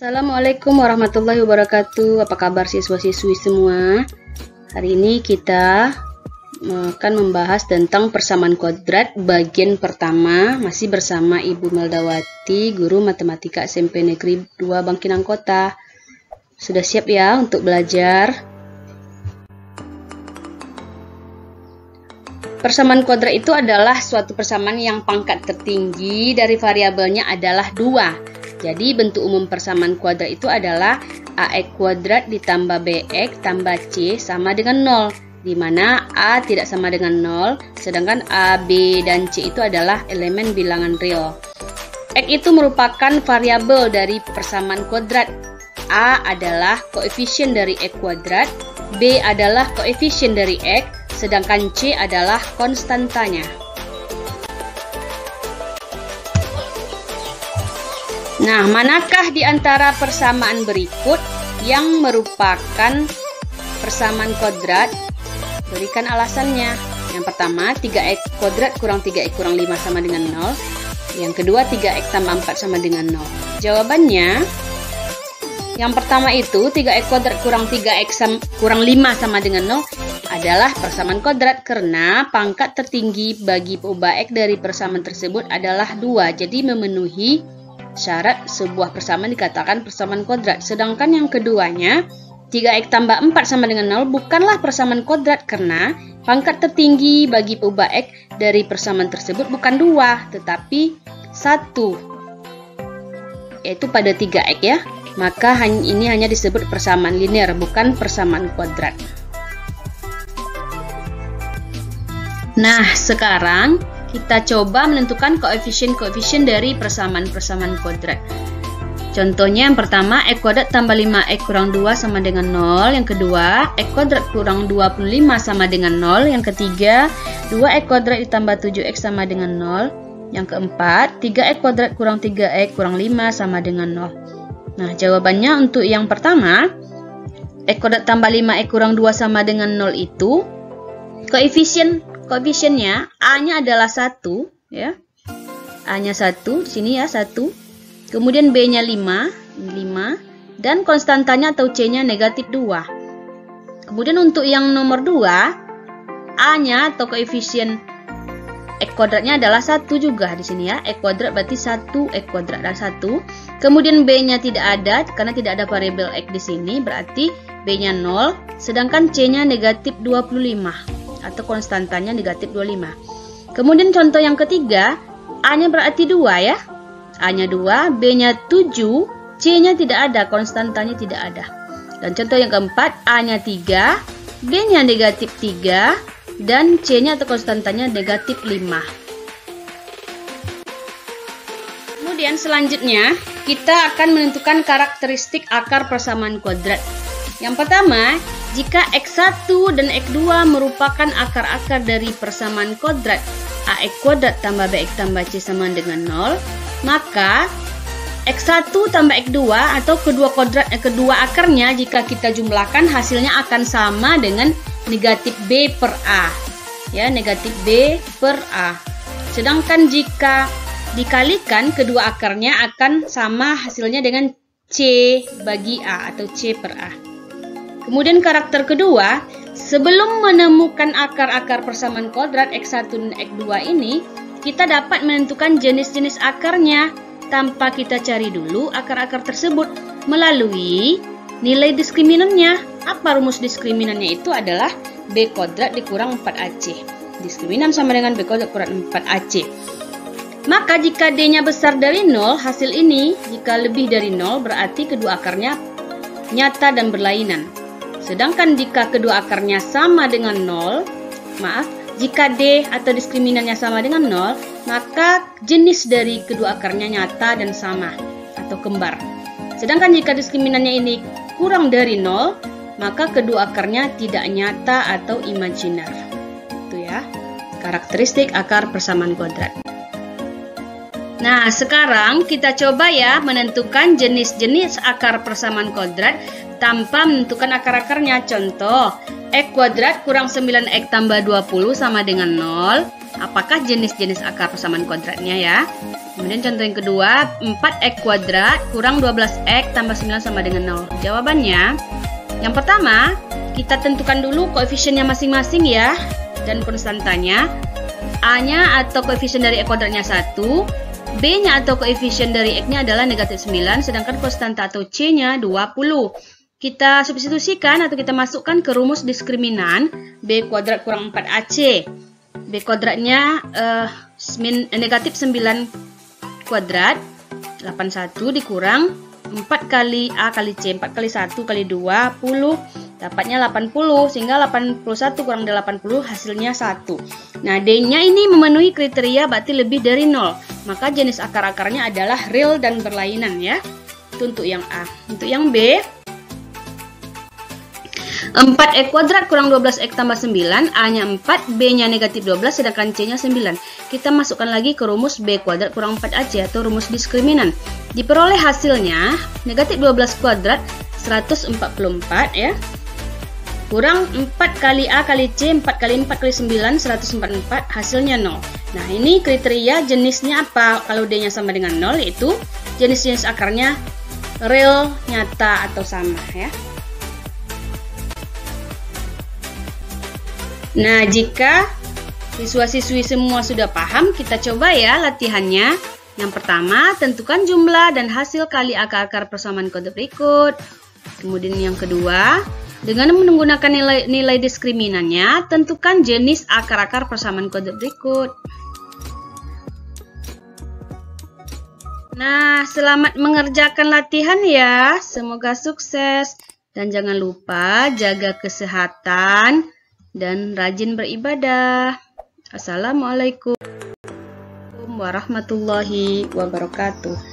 Assalamualaikum warahmatullahi wabarakatuh. Apa kabar siswa-siswi semua? Hari ini kita akan membahas tentang persamaan kuadrat bagian pertama, masih bersama Ibu Meldawati, guru matematika SMP Negeri 2 Bangkinang Kota. Sudah siap ya untuk belajar? Persamaan kuadrat itu adalah suatu persamaan yang pangkat tertinggi dari variabelnya adalah 2. Jadi bentuk umum persamaan kuadrat itu adalah AX kuadrat ditambah BX tambah C sama dengan 0, di mana A tidak sama dengan 0, sedangkan A, B, dan C itu adalah elemen bilangan real. X itu merupakan variabel dari persamaan kuadrat. A adalah koefisien dari X kuadrat, B adalah koefisien dari X, sedangkan C adalah konstantanya. Nah, manakah di antara persamaan berikut yang merupakan persamaan kuadrat? Berikan alasannya. Yang pertama, 3x kuadrat kurang 3x kurang 5 sama dengan 0. Yang kedua, 3x tambah 4 sama dengan 0. Jawabannya, yang pertama itu 3x kuadrat kurang 3x kurang 5 sama dengan 0 adalah persamaan kuadrat karena pangkat tertinggi bagi peubah x dari persamaan tersebut adalah 2. Jadi memenuhi syarat sebuah persamaan dikatakan persamaan kuadrat. Sedangkan yang keduanya, 3x tambah 4 sama dengan 0 bukanlah persamaan kuadrat karena pangkat tertinggi bagi peubah x dari persamaan tersebut bukan 2 tetapi 1, yaitu pada 3x ya. Maka ini hanya disebut persamaan linear, bukan persamaan kuadrat. Nah, sekarang kita coba menentukan koefisien-koefisien dari persamaan-persamaan kuadrat. Contohnya yang pertama, x kuadrat tambah 5x kurang 2 sama dengan 0. Yang kedua, x kuadrat kurang 25 sama dengan 0. Yang ketiga, 2x kuadrat ditambah 7x sama dengan 0. Yang keempat, 3x kuadrat kurang 3x kurang 5 sama dengan 0. Nah, jawabannya untuk yang pertama, x kuadrat tambah 5x kurang 2 sama dengan 0 itu koefisiennya A-nya adalah 1 ya. A-nya 1 di sini ya, 1. Kemudian B-nya 5 dan konstantanya atau C-nya negatif 2. Kemudian untuk yang nomor 2, A-nya atau koefisien X kuadratnya adalah 1 juga di sini ya. X kuadrat berarti 1, X kuadrat adalah 1. Kemudian B-nya tidak ada karena tidak ada variabel X di sini, berarti B-nya 0, sedangkan C-nya negatif 25. Atau konstantanya negatif 25. Kemudian contoh yang ketiga, A-nya berarti 2 ya. A-nya 2, B-nya 7, C-nya tidak ada, konstantanya tidak ada. Dan contoh yang keempat, A-nya 3, B-nya negatif 3, dan C-nya atau konstantanya negatif 5. Kemudian selanjutnya, kita akan menentukan karakteristik akar persamaan kuadrat. Yang pertama, jika X1 dan X2 merupakan akar-akar dari persamaan kuadrat AX kuadrat tambah BX tambah C sama dengan 0, maka X1 tambah X2 atau kedua akarnya jika kita jumlahkan hasilnya akan sama dengan negatif B per A. Ya, negatif B per A. Sedangkan jika dikalikan kedua akarnya akan sama hasilnya dengan C bagi A atau C per A. Kemudian karakter kedua, sebelum menemukan akar-akar persamaan kuadrat X1 dan X2 ini, kita dapat menentukan jenis-jenis akarnya tanpa kita cari dulu akar-akar tersebut melalui nilai diskriminannya. Apa rumus diskriminannya? Itu adalah B kuadrat dikurang 4AC. Diskriminan sama dengan B kuadrat kurang 4AC. Maka jika D-nya besar dari 0, hasil ini jika lebih dari 0 berarti kedua akarnya nyata dan berlainan. Sedangkan jika kedua akarnya sama dengan 0, jika D atau diskriminannya sama dengan 0, maka jenis dari kedua akarnya nyata dan sama atau kembar. Sedangkan jika diskriminannya ini kurang dari 0, maka kedua akarnya tidak nyata atau imajiner. Itu ya, karakteristik akar persamaan kuadrat. Nah, sekarang kita coba ya menentukan jenis-jenis akar persamaan kuadrat tanpa menentukan akar-akarnya. Contoh, X kuadrat kurang 9X tambah 20 sama dengan 0. Apakah jenis-jenis akar persamaan kuadratnya ya? Kemudian contoh yang kedua, 4X kuadrat kurang 12X tambah 9 sama dengan 0. Jawabannya, yang pertama, kita tentukan dulu koefisiennya masing-masing ya, dan konstantanya. A-nya atau koefisien dari X kuadratnya 1, B-nya atau koefisien dari X-nya adalah negatif 9, sedangkan konstanta atau C-nya 20. Kita substitusikan atau kita masukkan ke rumus diskriminan B kuadrat kurang 4AC. B kuadratnya negatif 9 kuadrat, 81 dikurang 4 kali A kali C, 4 kali 1 kali 20, dapatnya 80, sehingga 81 kurang 80 hasilnya 1. Nah, D-nya ini memenuhi kriteria berarti lebih dari 0. Maka jenis akar-akarnya adalah real dan berlainan ya. Itu untuk yang A. Untuk yang B, 4X kuadrat kurang 12X tambah 9, A-nya 4, B-nya negatif 12, sedangkan C-nya 9. Kita masukkan lagi ke rumus B kuadrat kurang 4AC atau rumus diskriminan. Diperoleh hasilnya, negatif 12 kuadrat 144 ya, kurang 4 kali A kali C, 4 kali 4 kali 9, 144, hasilnya 0. Nah, ini kriteria jenisnya apa? Kalau D-nya sama dengan 0, yaitu jenis-jenis akarnya real, nyata, atau sama ya. Nah, jika siswa-siswi semua sudah paham, kita coba ya latihannya. Yang pertama, tentukan jumlah dan hasil kali akar-akar persamaan kuadrat berikut. Kemudian yang kedua, dengan menggunakan nilai diskriminannya, tentukan jenis akar-akar persamaan kuadrat berikut. Nah, selamat mengerjakan latihan ya. Semoga sukses. Dan jangan lupa jaga kesehatan dan rajin beribadah. Assalamualaikum warahmatullahi wabarakatuh.